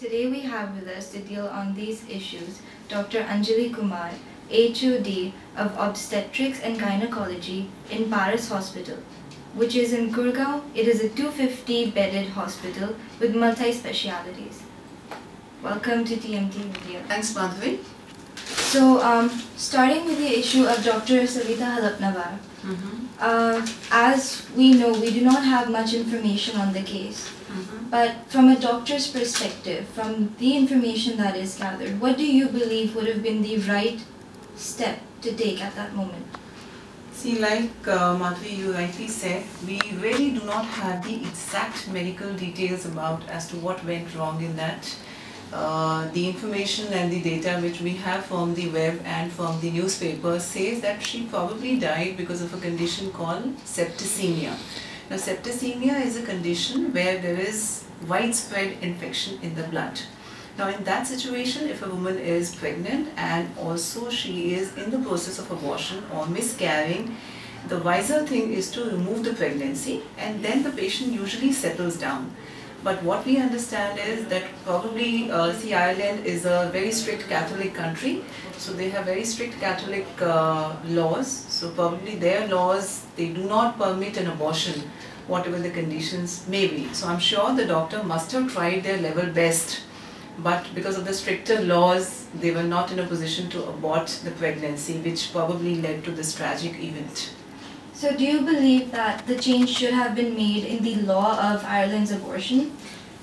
Today we have with us to deal on these issues Dr. Anjali Kumar, HOD of Obstetrics and Gynecology in Paras Hospital, which is in Gurgaon. It is a 250-bedded hospital with multi-specialities. Welcome to TMT Media. Thanks, Madhavi. So, starting with the issue of Dr. Savita Halapnavar, as we know, we do not have much information on the case. But from a doctor's perspective, from the information that is gathered, what do you believe would have been the right step to take at that moment? See, like Madhavi, you rightly said, we really do not have the exact medical details about as to what went wrong in that. The information and the data which we have from the web and from the newspaper says that she probably died because of a condition called septicemia. Now, septicemia is a condition where there is widespread infection in the blood. Now, in that situation, if a woman is pregnant and also she is in the process of abortion or miscarrying, the wiser thing is to remove the pregnancy and then the patient usually settles down. But what we understand is that probably, Ireland is a very strict Catholic country, so they have very strict Catholic laws. So probably their laws, they do not permit an abortion, whatever the conditions may be. So I'm sure the doctor must have tried their level best, but because of the stricter laws, they were not in a position to abort the pregnancy, which probably led to this tragic event. So do you believe that the change should have been made in the law of Ireland's abortion?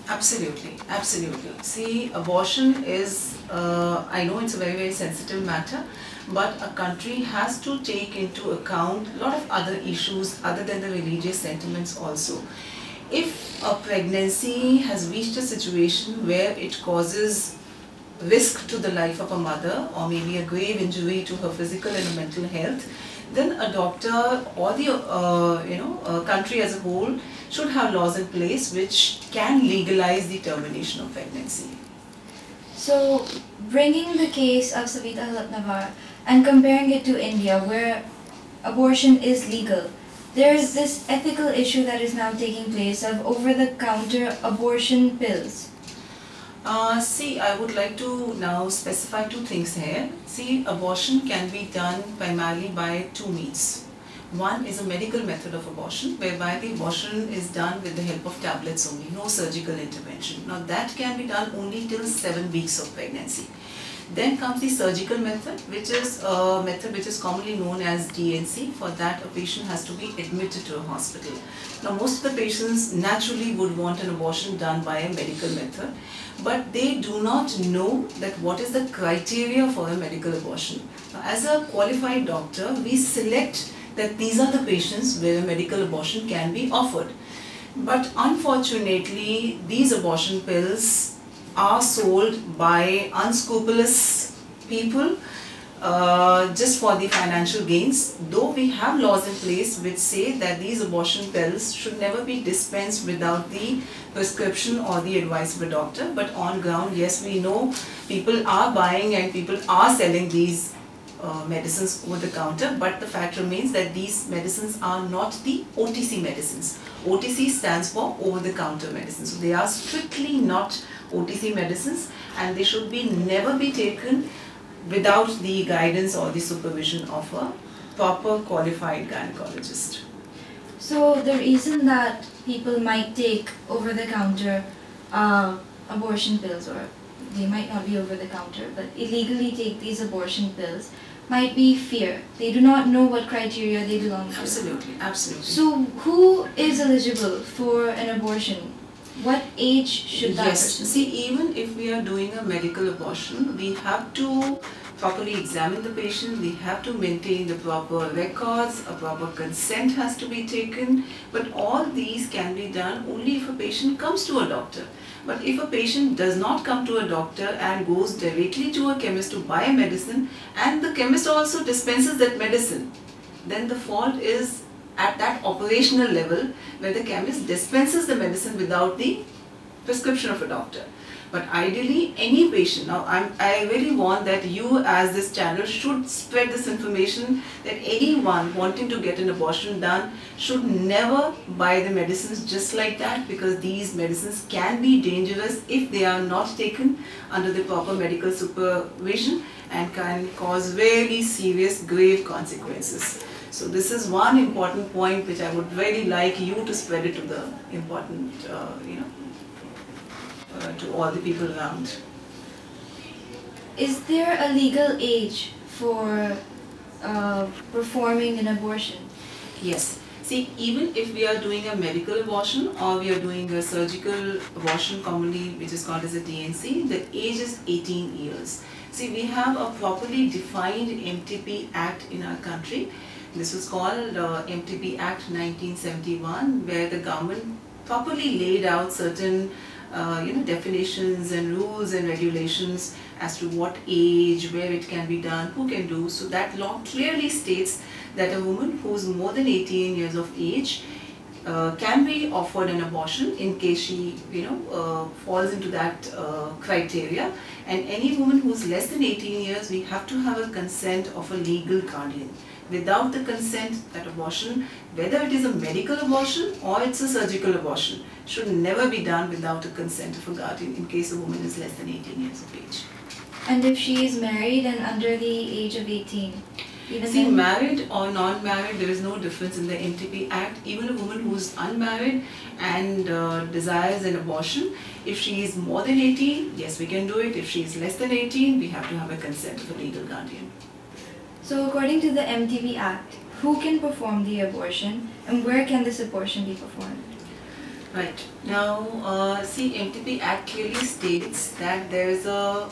Absolutely, absolutely. See, abortion is, I know it's a very, very sensitive matter, but a country has to take into account a lot of other issues other than the religious sentiments also. If a pregnancy has reached a situation where it causes risk to the life of a mother or maybe a grave injury to her physical and mental health, then a doctor or the country as a whole should have laws in place which can legalize the termination of pregnancy. So, bringing the case of Savita Halapnavar and comparing it to India, where abortion is legal, there is this ethical issue that is now taking place of over-the-counter abortion pills. See, I would like to now specify two things here. See, abortion can be done primarily by two means. One is a medical method of abortion, whereby the abortion is done with the help of tablets only, no surgical intervention. Now that can be done only till 7 weeks of pregnancy. Then comes the surgical method, which is a method which is commonly known as D&C. For that, a patient has to be admitted to a hospital. Now, most of the patients naturally would want an abortion done by a medical method, but they do not know that what is the criteria for a medical abortion. Now, as a qualified doctor, we select that these are the patients where a medical abortion can be offered. But unfortunately, these abortion pills are sold by unscrupulous people just for the financial gains, though we have laws in place which say that these abortion pills should never be dispensed without the prescription or the advice of a doctor. But on ground, yes, we know people are buying and people are selling these medicines over the counter, but the fact remains that these medicines are not the OTC medicines. OTC stands for over the counter medicines. So they are strictly not OTC medicines and they should be never be taken without the guidance or the supervision of a proper qualified gynecologist. So the reason that people might take over-the-counter abortion pills, or they might not be over-the-counter, but illegally take these abortion pills, might be fear. They do not know what criteria they belong to. Absolutely, absolutely. So who is eligible for an abortion? What age should that person? See, even if we are doing a medical abortion, we have to properly examine the patient, we have to maintain the proper records, a proper consent has to be taken, but all these can be done only if a patient comes to a doctor. But if a patient does not come to a doctor and goes directly to a chemist to buy a medicine and the chemist also dispenses that medicine, then the fault is at that operational level where the chemist dispenses the medicine without the prescription of a doctor. But ideally, any patient, now I really want that you as this channel should spread this information that anyone wanting to get an abortion done should never buy the medicines just like that, because these medicines can be dangerous if they are not taken under the proper medical supervision and can cause very serious, grave consequences. So this is one important point which I would really like you to spread it to the important, to all the people around. Is there a legal age for performing an abortion? Yes. See, even if we are doing a medical abortion or we are doing a surgical abortion, commonly which is called as a DNC, the age is 18 years. See, we have a properly defined MTP Act in our country. This was called MTP Act 1971, where the government properly laid out certain definitions and rules and regulations as to what age, where it can be done, who can do. So that law clearly states that a woman who is more than 18 years of age can be offered an abortion in case she falls into that criteria. And any woman who is less than 18 years, we have to have a consent of a legal guardian. Without the consent, that abortion, whether it is a medical abortion or it's a surgical abortion, should never be done without the consent of a guardian in case a woman is less than 18 years of age. And if she is married and under the age of 18? See, married or non-married, there is no difference in the MTP Act. Even a woman who is unmarried and desires an abortion, if she is more than 18, yes, we can do it. If she is less than 18, we have to have a consent of a legal guardian. So according to the MTP Act, who can perform the abortion and where can this abortion be performed? Right. Now, see, MTP Act clearly states that there is a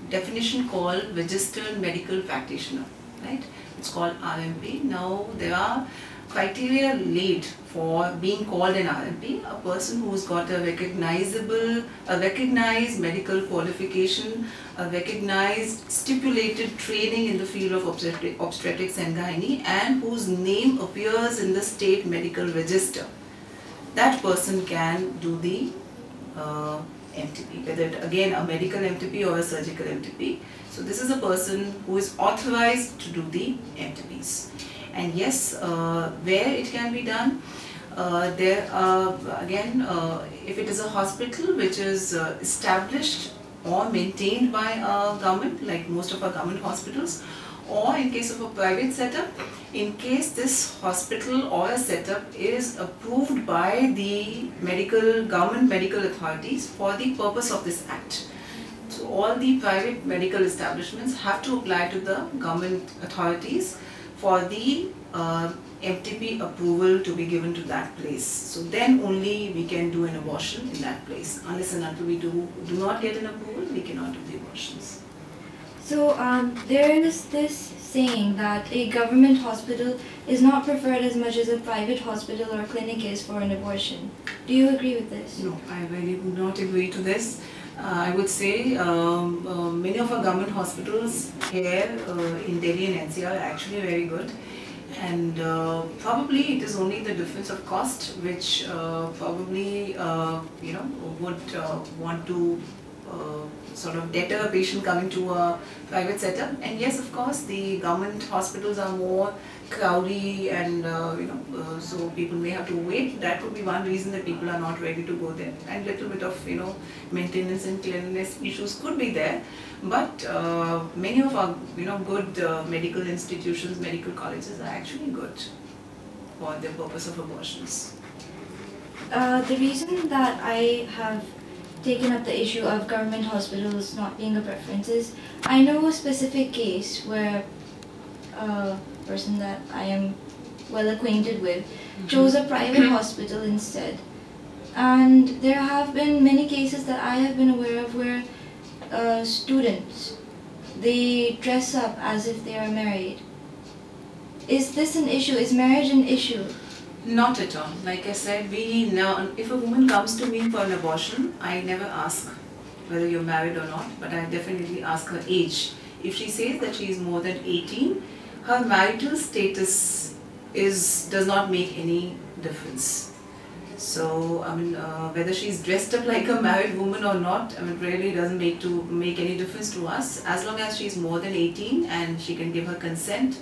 definition called registered medical practitioner, right? It's called RMP. Now, there are criteria laid for being called an RMP, a person who's got a recognized medical qualification, a recognized stipulated training in the field of obstetrics and gynae, and whose name appears in the state medical register. That person can do the MTP, whether it, again, a medical MTP or a surgical MTP. So this is a person who is authorized to do the MTPs. And yes, where it can be done, if it is a hospital which is established or maintained by a government, like most of our government hospitals, or in case of a private setup, in case this hospital or a setup is approved by the government medical authorities for the purpose of this act. So all the private medical establishments have to apply to the government authorities for the MTP approval to be given to that place. So then only we can do an abortion in that place. Unless and until we do not get an approval, we cannot do the abortions. So there is this saying that a government hospital is not preferred as much as a private hospital or clinic is for an abortion. Do you agree with this? No, I really do not agree to this. I would say many of our government hospitals here in Delhi and NCR are actually very good. And probably it is only the difference of cost which probably would want to sort of deter a patient coming to a private setup. And yes, of course, the government hospitals are more crowdy and so people may have to wait. That could be one reason that people are not ready to go there. And little bit of maintenance and cleanliness issues could be there. But many of our good medical institutions, medical colleges are actually good for the purpose of abortions. The reason that I have taken up the issue of government hospitals not being a preference is I know a specific case where a person that I am well acquainted with chose a private hospital instead. And there have been many cases that I have been aware of where students, they dress up as if they are married. Is this an issue? Is marriage an issue? Not at all. Like I said, if a woman comes to me for an abortion, I never ask whether you're married or not, but I definitely ask her age. If she says that she is more than 18, her marital status does not make any difference. So, I mean, whether she's dressed up like a married woman or not, I mean, really doesn't make any difference to us. As long as she's more than 18 and she can give her consent,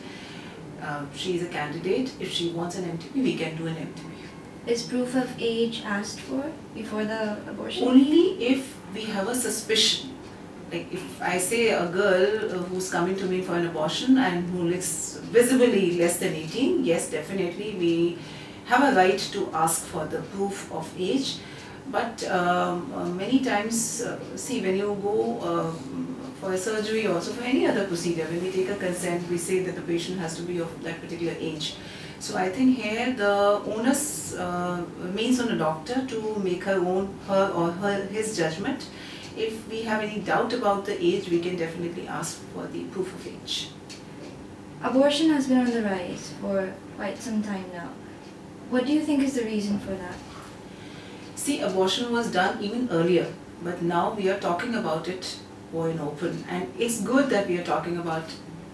she's a candidate. If she wants an MTP, we can do an MTP. Is proof of age asked for before the abortion? Only if we have a suspicion. Like if I say a girl who's coming to me for an abortion and who looks visibly less than 18, yes, definitely we have a right to ask for the proof of age. But many times, see, when you go for a surgery or also for any other procedure, when we take a consent, we say that the patient has to be of that particular age. So I think here the onus means on a doctor to make his judgment. If we have any doubt about the age, we can definitely ask for the proof of age. Abortion has been on the rise for quite some time now. What do you think is the reason for that? See, abortion was done even earlier, but now we are talking about it more in open, and it's good that we are talking about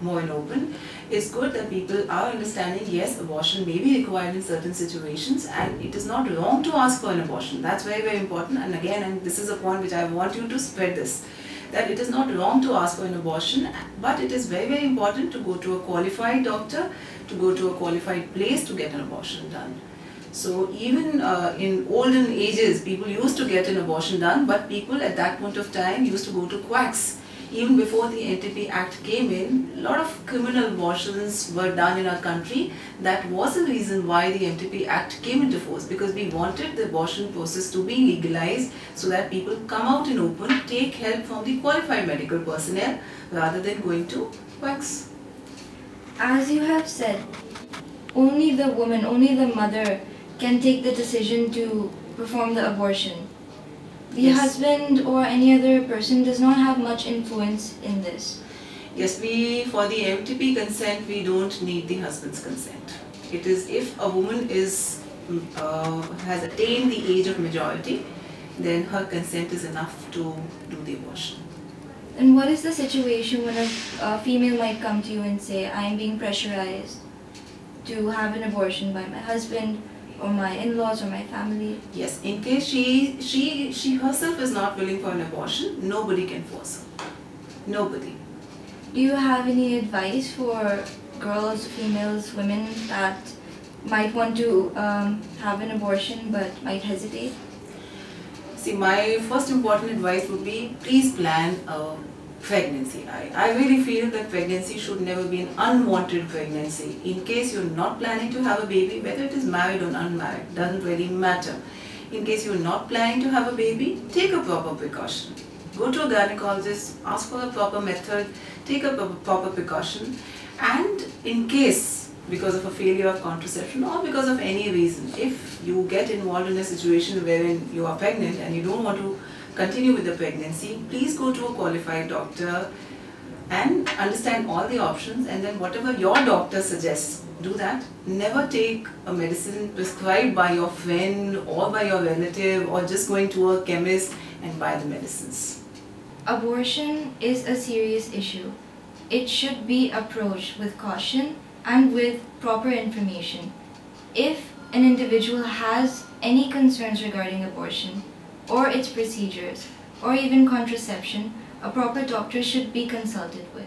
more in open. It's good that people are understanding, yes, abortion may be required in certain situations and it is not wrong to ask for an abortion. That's very, very important. And again, and this is a point which I want you to spread this, that it is not wrong to ask for an abortion, but it is very, very important to go to a qualified doctor, to go to a qualified place to get an abortion done. So even in olden ages, people used to get an abortion done, but people at that point of time used to go to quacks. Even before the NTP Act came in, a lot of criminal abortions were done in our country. That was the reason why the NTP Act came into force, because we wanted the abortion process to be legalized so that people come out in open, take help from the qualified medical personnel rather than going to quacks. As you have said, only the woman, only the mother can take the decision to perform the abortion. The Yes. husband or any other person does not have much influence in this. Yes, for the MTP consent, we don't need the husband's consent. It is if a woman has attained the age of majority, then her consent is enough to do the abortion. And what is the situation when a female might come to you and say, I am being pressurized to have an abortion by my husband or my in-laws or my family? Yes, in case she herself is not willing for an abortion, nobody can force her. Nobody. Do you have any advice for girls, females, women that might want to have an abortion but might hesitate? See, my first important advice would be, please plan a pregnancy. I really feel that pregnancy should never be an unwanted pregnancy. In case you're not planning to have a baby, whether it is married or unmarried, doesn't really matter. In case you're not planning to have a baby, take a proper precaution. Go to a gynecologist, ask for a proper method, take a proper precaution, and in case, because of a failure of contraception or because of any reason, if you get involved in a situation wherein you are pregnant and you don't want to continue with the pregnancy, please go to a qualified doctor and understand all the options, and then whatever your doctor suggests, do that. Never take a medicine prescribed by your friend or by your relative, or just going to a chemist and buy the medicines. Abortion is a serious issue. It should be approached with caution and with proper information. If an individual has any concerns regarding abortion or its procedures or even contraception, a proper doctor should be consulted with.